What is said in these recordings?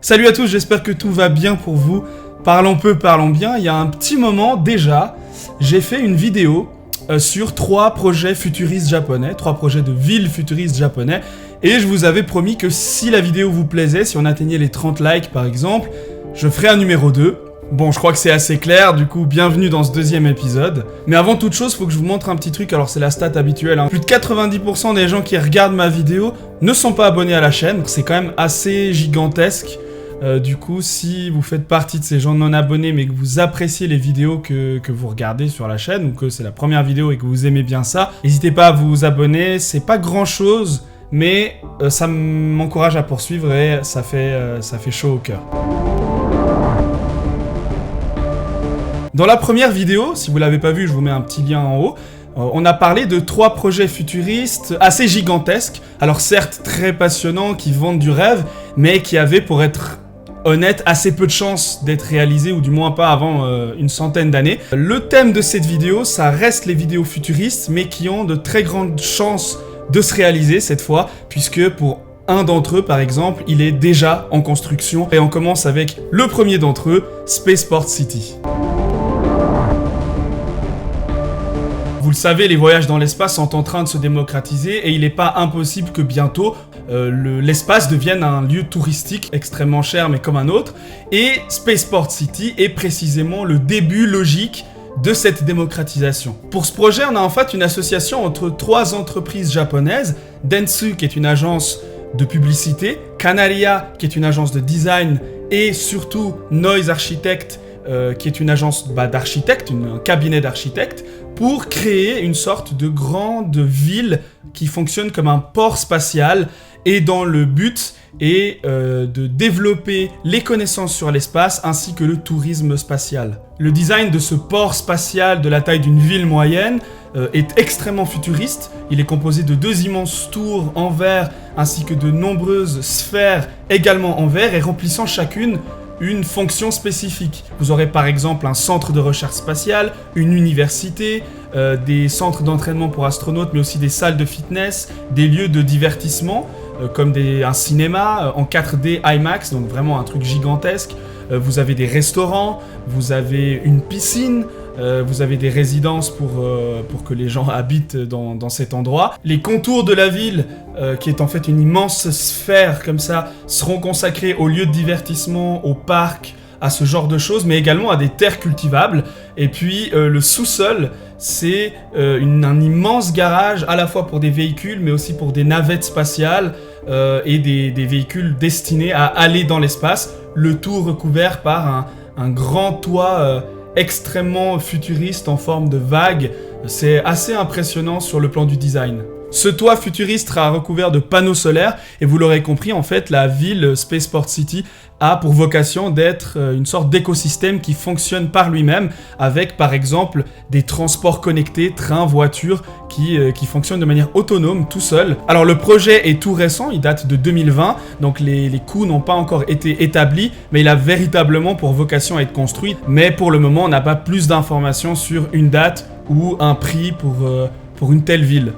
Salut à tous, j'espère que tout va bien pour vous. Parlons peu, parlons bien. Il y a un petit moment déjà, j'ai fait une vidéo sur 3 projets futuristes japonais, 3 projets de villes futuristes japonais. Et je vous avais promis que si la vidéo vous plaisait, si on atteignait les 30 likes par exemple, je ferai un numéro 2. Bon, je crois que c'est assez clair, du coup, bienvenue dans ce deuxième épisode. Mais avant toute chose, faut que je vous montre un petit truc, alors c'est la stat habituelle, hein. Plus de 90% des gens qui regardent ma vidéo ne sont pas abonnés à la chaîne, c'est quand même assez gigantesque. Du coup, si vous faites partie de ces gens non abonnés, mais que vous appréciez les vidéos que vous regardez sur la chaîne, ou que c'est la première vidéo et que vous aimez bien ça, n'hésitez pas à vous abonner, c'est pas grand chose, mais ça m'encourage à poursuivre et ça fait chaud au cœur. Dans la première vidéo, si vous l'avez pas vu, je vous mets un petit lien en haut, on a parlé de 3 projets futuristes assez gigantesques, alors certes très passionnants, qui vendent du rêve, mais qui avaient, pour être honnête, assez peu de chances d'être réalisés, ou du moins pas avant une centaine d'années. Le thème de cette vidéo, ça reste les vidéos futuristes, mais qui ont de très grandes chances de se réaliser cette fois, puisque pour un d'entre eux, par exemple, il est déjà en construction. Et on commence avec le premier d'entre eux, Spaceport City. Vous le savez, les voyages dans l'espace sont en train de se démocratiser et il n'est pas impossible que bientôt l'espace devienne un lieu touristique extrêmement cher mais comme un autre. Et Spaceport City est précisément le début logique de cette démocratisation. Pour ce projet, on a en fait une association entre 3 entreprises japonaises, Dentsu qui est une agence de publicité, Canaria qui est une agence de design et surtout Noise Architect qui est une agence d'architectes, un cabinet d'architectes, pour créer une sorte de grande ville qui fonctionne comme un port spatial et dont le but est de développer les connaissances sur l'espace ainsi que le tourisme spatial. Le design de ce port spatial de la taille d'une ville moyenne est extrêmement futuriste. Il est composé de 2 immenses tours en verre ainsi que de nombreuses sphères également en verre et remplissant chacune une fonction spécifique. Vous aurez par exemple un centre de recherche spatiale, une université, des centres d'entraînement pour astronautes, mais aussi des salles de fitness, des lieux de divertissement, comme un cinéma en 4D IMAX, donc vraiment un truc gigantesque. Vous avez des restaurants, vous avez une piscine, vous avez des résidences pour que les gens habitent dans cet endroit. Les contours de la ville, qui est en fait une immense sphère comme ça, seront consacrés aux lieux de divertissement, aux parcs, à ce genre de choses, mais également à des terres cultivables. Et puis le sous-sol, c'est un immense garage à la fois pour des véhicules, mais aussi pour des navettes spatiales et des véhicules destinés à aller dans l'espace, le tout recouvert par un grand toit extrêmement futuriste en forme de vague. C'est assez impressionnant sur le plan du design. Ce toit futuriste sera recouvert de panneaux solaires et vous l'aurez compris, en fait, la ville Spaceport City a pour vocation d'être une sorte d'écosystème qui fonctionne par lui-même avec, par exemple, des transports connectés, trains, voitures qui fonctionnent de manière autonome, tout seul. Alors le projet est tout récent, il date de 2020, donc les coûts n'ont pas encore été établis, mais il a véritablement pour vocation à être construit. Mais pour le moment, on n'a pas plus d'informations sur une date ou un prix pour une telle ville.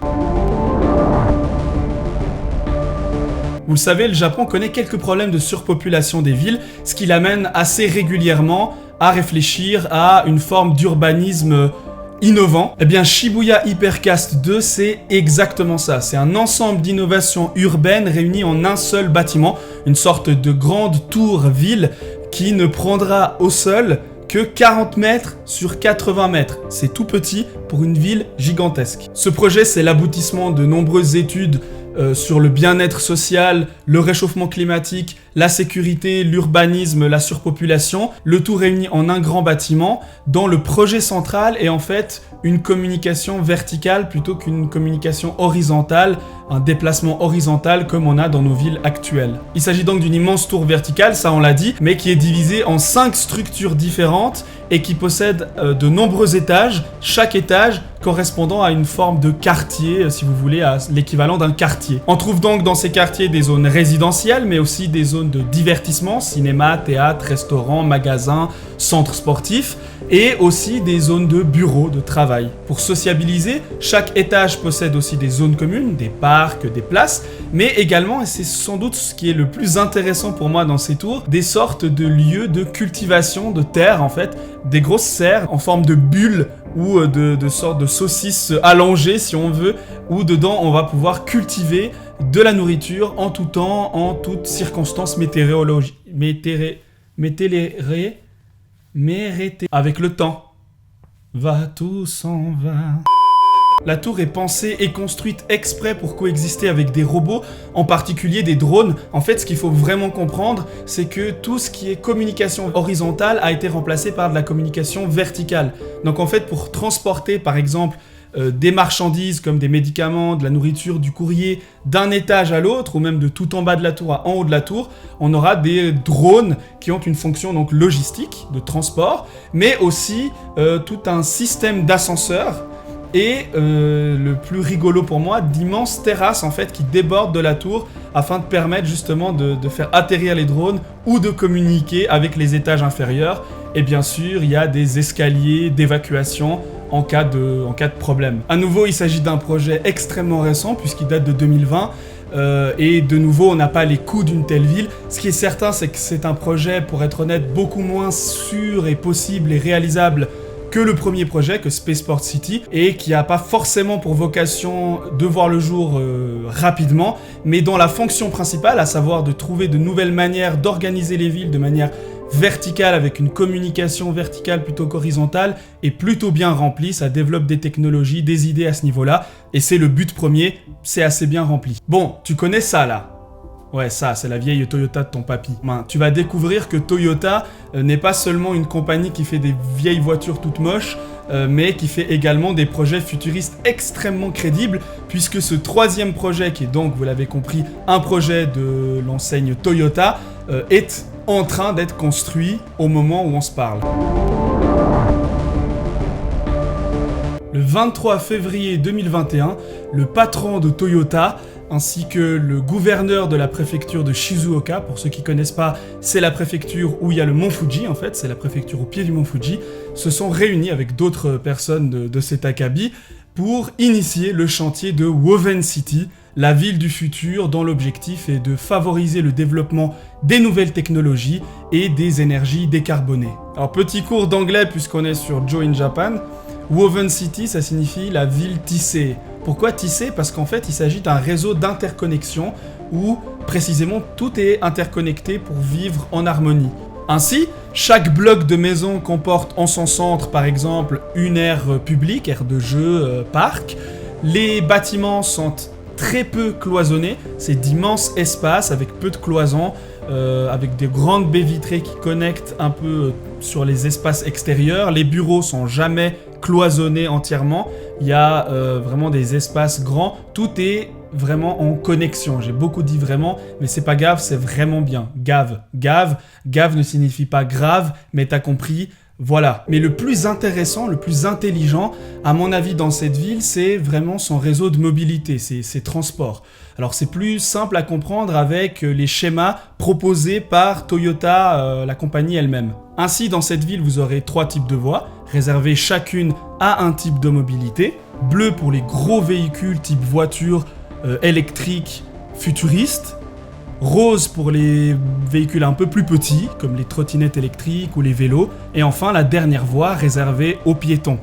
Vous le savez, le Japon connaît quelques problèmes de surpopulation des villes, ce qui l'amène assez régulièrement à réfléchir à une forme d'urbanisme innovant. Eh bien, Shibuya Hypercast 2, c'est exactement ça. C'est un ensemble d'innovations urbaines réunies en un seul bâtiment, une sorte de grande tour-ville qui ne prendra au sol que 40 mètres sur 80 mètres. C'est tout petit pour une ville gigantesque. Ce projet, c'est l'aboutissement de nombreuses études sur le bien-être social, le réchauffement climatique, la sécurité, l'urbanisme, la surpopulation, le tout réuni en un grand bâtiment dont le projet central est en fait une communication verticale plutôt qu'une communication horizontale, un déplacement horizontal comme on a dans nos villes actuelles. Il s'agit donc d'une immense tour verticale, ça on l'a dit, mais qui est divisée en 5 structures différentes et qui possède de nombreux étages, chaque étage correspondant à une forme de quartier, si vous voulez, à l'équivalent d'un quartier. On trouve donc dans ces quartiers des zones résidentielles, mais aussi des zones zones de divertissement, cinéma, théâtre, restaurant, magasins, centres sportifs, et aussi des zones de bureaux, de travail. Pour sociabiliser, chaque étage possède aussi des zones communes, des parcs, des places, mais également, et c'est sans doute ce qui est le plus intéressant pour moi dans ces tours, des sortes de lieux de cultivation de terre en fait, des grosses serres en forme de bulles ou de sortes de saucisses allongées si on veut, où dedans on va pouvoir cultiver de la nourriture en tout temps, en toutes circonstances météorologiques. Avec le temps. Va, tout s'en va. La tour est pensée et construite exprès pour coexister avec des robots, en particulier des drones. En fait, ce qu'il faut vraiment comprendre, c'est que tout ce qui est communication horizontale a été remplacé par de la communication verticale. Donc en fait, pour transporter par exemple des marchandises comme des médicaments, de la nourriture, du courrier d'un étage à l'autre ou même de tout en bas de la tour à en haut de la tour, on aura des drones qui ont une fonction donc logistique de transport, mais aussi tout un système d'ascenseurs et le plus rigolo pour moi, d'immenses terrasses en fait qui débordent de la tour afin de permettre justement de faire atterrir les drones ou de communiquer avec les étages inférieurs. Et bien sûr, il y a des escaliers d'évacuation en cas de problème. À nouveau, il s'agit d'un projet extrêmement récent puisqu'il date de 2020 et de nouveau, on n'a pas les coûts d'une telle ville. Ce qui est certain, c'est que c'est un projet, pour être honnête, beaucoup moins sûr et possible et réalisable que le premier projet, que Spaceport City, et qui n'a pas forcément pour vocation de voir le jour rapidement, mais dont la fonction principale, à savoir de trouver de nouvelles manières d'organiser les villes de manière verticale, avec une communication verticale plutôt qu'horizontale, est plutôt bien remplie. Ça développe des technologies, des idées à ce niveau-là, et c'est le but premier, c'est assez bien rempli. Bon, tu connais ça là? Ouais, ça, c'est la vieille Toyota de ton papy. Tu vas découvrir que Toyota n'est pas seulement une compagnie qui fait des vieilles voitures toutes moches, mais qui fait également des projets futuristes extrêmement crédibles, puisque ce troisième projet, qui est donc, vous l'avez compris, un projet de l'enseigne Toyota, est en train d'être construit au moment où on se parle. Le 23 février 2021, le patron de Toyota ainsi que le gouverneur de la préfecture de Shizuoka, pour ceux qui connaissent pas, c'est la préfecture où il y a le mont Fuji, en fait, c'est la préfecture au pied du mont Fuji, se sont réunis avec d'autres personnes de cet acabit pour initier le chantier de Woven City, la ville du futur dont l'objectif est de favoriser le développement des nouvelles technologies et des énergies décarbonées. Alors petit cours d'anglais puisqu'on est sur Joe in Japan, Woven City ça signifie la ville tissée. Pourquoi tissée? Parce qu'en fait il s'agit d'un réseau d'interconnexion où précisément tout est interconnecté pour vivre en harmonie. Ainsi, chaque bloc de maison comporte en son centre par exemple une aire publique, aire de jeu, parc. Les bâtiments sont très peu cloisonnés, c'est d'immenses espaces avec peu de cloisons, avec des grandes baies vitrées qui connectent un peu sur les espaces extérieurs. Les bureaux sont jamais cloisonnés entièrement, il y a vraiment des espaces grands, tout est vraiment en connexion. J'ai beaucoup dit vraiment, mais c'est pas grave, c'est vraiment bien. Gave ne signifie pas grave, mais t'as compris. Voilà. Mais le plus intéressant, le plus intelligent, à mon avis, dans cette ville, c'est vraiment son réseau de mobilité, ses transports. Alors c'est plus simple à comprendre avec les schémas proposés par Toyota, la compagnie elle-même. Ainsi, dans cette ville, vous aurez 3 types de voies, réservées chacune à un type de mobilité. Bleu pour les gros véhicules type voiture électrique futuriste. Rose pour les véhicules un peu plus petits, comme les trottinettes électriques ou les vélos. Et enfin, la dernière voie réservée aux piétons.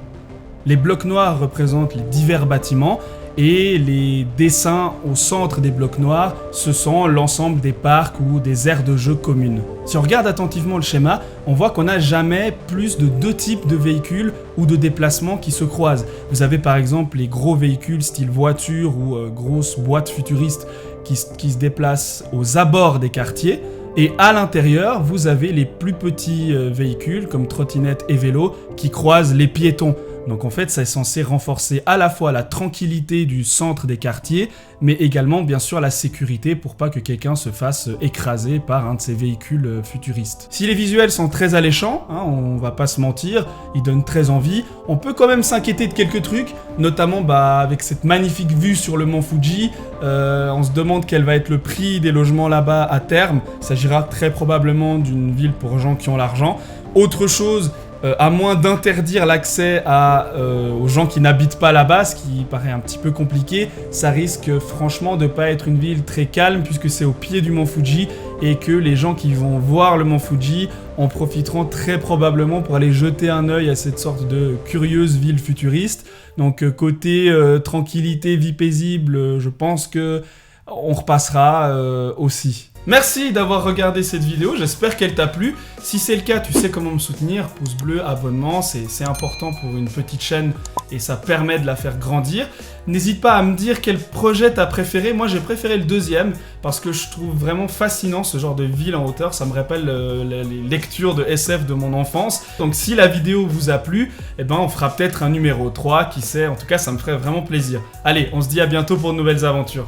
Les blocs noirs représentent les divers bâtiments et les dessins au centre des blocs noirs, ce sont l'ensemble des parcs ou des aires de jeu communes. Si on regarde attentivement le schéma, on voit qu'on n'a jamais plus de 2 types de véhicules ou de déplacements qui se croisent. Vous avez par exemple les gros véhicules style voiture ou grosses boîtes futuristes qui se déplacent aux abords des quartiers. Et à l'intérieur, vous avez les plus petits véhicules comme trottinettes et vélos qui croisent les piétons. Donc en fait, ça est censé renforcer à la fois la tranquillité du centre des quartiers, mais également bien sûr la sécurité pour pas que quelqu'un se fasse écraser par un de ces véhicules futuristes. Si les visuels sont très alléchants, hein, on va pas se mentir, ils donnent très envie, on peut quand même s'inquiéter de quelques trucs, notamment avec cette magnifique vue sur le mont Fuji. On se demande quel va être le prix des logements là-bas à terme. Il s'agira très probablement d'une ville pour gens qui ont l'argent. Autre chose, à moins d'interdire l'accès aux gens qui n'habitent pas là-bas, ce qui paraît un petit peu compliqué, ça risque franchement de pas être une ville très calme puisque c'est au pied du mont Fuji et que les gens qui vont voir le mont Fuji en profiteront très probablement pour aller jeter un œil à cette sorte de curieuse ville futuriste. Donc côté tranquillité, vie paisible, je pense que on repassera aussi. Merci d'avoir regardé cette vidéo, j'espère qu'elle t'a plu. Si c'est le cas, tu sais comment me soutenir, pouce bleu, abonnement, c'est important pour une petite chaîne et ça permet de la faire grandir. N'hésite pas à me dire quel projet t'as préféré. Moi j'ai préféré le deuxième parce que je trouve vraiment fascinant ce genre de ville en hauteur. Ça me rappelle les lectures de SF de mon enfance. Donc si la vidéo vous a plu, eh ben on fera peut-être un numéro 3, qui sait. En tout cas ça me ferait vraiment plaisir. Allez, on se dit à bientôt pour de nouvelles aventures.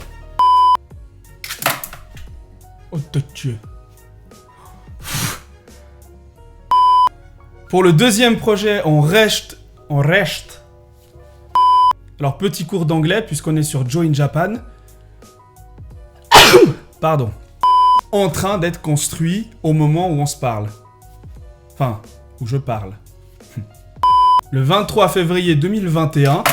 Oh, Dieu. Pour le deuxième projet, on reste. Alors, petit cours d'anglais, puisqu'on est sur Joe in Japan. Pardon. En train d'être construit au moment où on se parle. Enfin, où je parle. Le 23 février 2021,